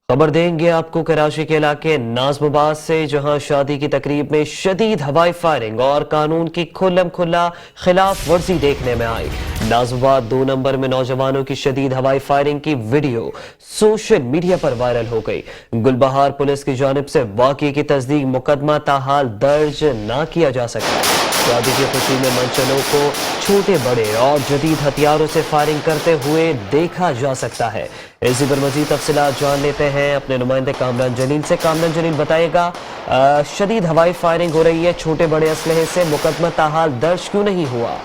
खबर देंगे आपको कराची के इलाके नाज़माबाद से, जहां शादी की तकरीब में शदीद हवाई फायरिंग और कानून की खुल्लम खुल्ला खिलाफ वर्जी देखने में आई। नाज़माबाद 2 नंबर में नौजवानों की शदीद हवाई फायरिंग की वीडियो सोशल मीडिया पर वायरल हो गई। गुलबहार पुलिस की जानिब से वाक़ये की तस्दीक मुकदमा ताहाल दर्ज न किया जा सका। शादी की खुशी में मनचलों को छोटे बड़े और जदीद हथियारों से फायरिंग करते हुए देखा जा सकता है। इसी पर मजीद तफसीलात जान लेते हैं अपने नुमाइंदे कामरान जलील से। कामरान जलील, बताएगा शदीद हवाई फायरिंग हो रही है छोटे बड़े असलहे से, मुकदमा ताहाल दर्ज क्यों नहीं हुआ?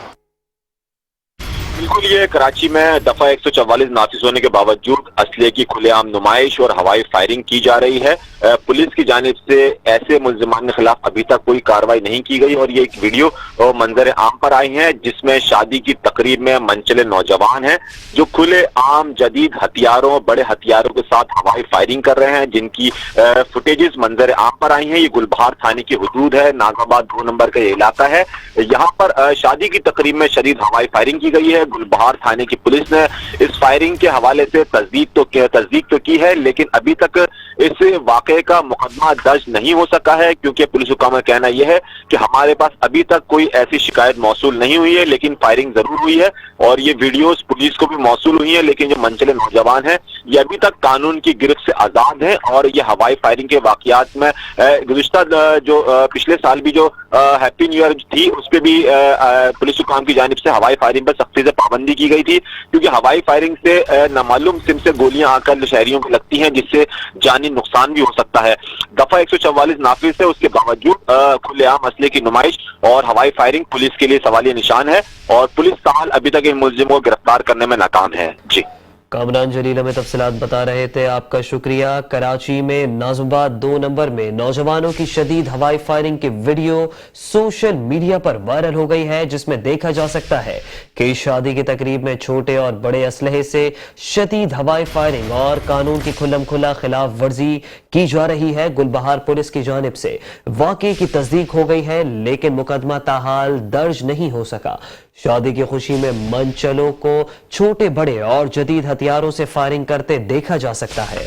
बिल्कुल, ये कराची में दफा 144 नाफिज होने के बावजूद असले की खुलेआम नुमाइश और हवाई फायरिंग की जा रही है। पुलिस की जानिब से ऐसे मुल्जिमान के खिलाफ अभी तक कोई कार्रवाई नहीं की गई और ये एक वीडियो मंजर आम पर आई है जिसमें शादी की तकरीब में मनचले नौजवान हैं जो खुले आम जदीद हथियारों, बड़े हथियारों के साथ हवाई फायरिंग कर रहे हैं, जिनकी फुटेजेस मंजर आम पर आई हैं। ये गुलबहार थाने की हुदूद है, नाज़माबाद 2 नंबर का ये इलाका है। यहाँ पर शादी की तकरीब में शदीद हवाई फायरिंग की गई है। गुलबहार थाने की पुलिस ने इस फायरिंग के हवाले से तस्दीक तो की है, लेकिन अभी तक इस वाकये का मुकदमा दर्ज नहीं हो सका है, क्योंकि पुलिस हुकाम का कहना यह है कि हमारे पास अभी तक कोई ऐसी शिकायत मौसूल नहीं हुई है, लेकिन फायरिंग जरूर हुई है और ये वीडियोस पुलिस को भी मौसूल हुई है। लेकिन जो मनचले नौजवान हैं ये अभी तक कानून की गिरफ्त से आजाद हैं और ये हवाई फायरिंग के वाकयात में गुज़िश्ता जो पिछले साल भी जो हैप्पी न्यू ईयर थी उस पर भी पुलिस हुकाम की जानिब से हवाई फायरिंग पर सख्ती से पाबंदी की गई थी, क्योंकि हवाई फायरिंग से नामालूम सिम से गोलियां आकर शहरियों को लगती हैं जिससे जानी नुकसान भी हो सकता है। दफा 144 नाफिज है, उसके बावजूद खुलेआम असले की नुमाइश और हवाई फायरिंग पुलिस के लिए सवालिया निशान है और पुलिस ताल अभी तक इन मुलजिमों को गिरफ्तार करने में नाकाम है। जी, कामरान जलील हमें तफसीलात बता रहे थे, आपका शुक्रिया। कराची में नाज़माबाद 2 नंबर में नौजवानों की शदीद हवाई फायरिंग की वीडियो सोशल मीडिया पर वायरल हो गई है, जिसमें देखा जा सकता है कि शादी की तकरीब में छोटे और बड़े असलहे से शदीद हवाई फायरिंग और कानून की खुल्लम खुल्ला खिलाफ वर्जी की जा रही है। गुलबहार पुलिस की जानिब से वाकये की तस्दीक हो गई है, लेकिन मुकदमा ताहाल दर्ज नहीं हो सका। शादी की खुशी में मनचलों को छोटे बड़े और जदीद हथियारों से फायरिंग करते देखा जा सकता है।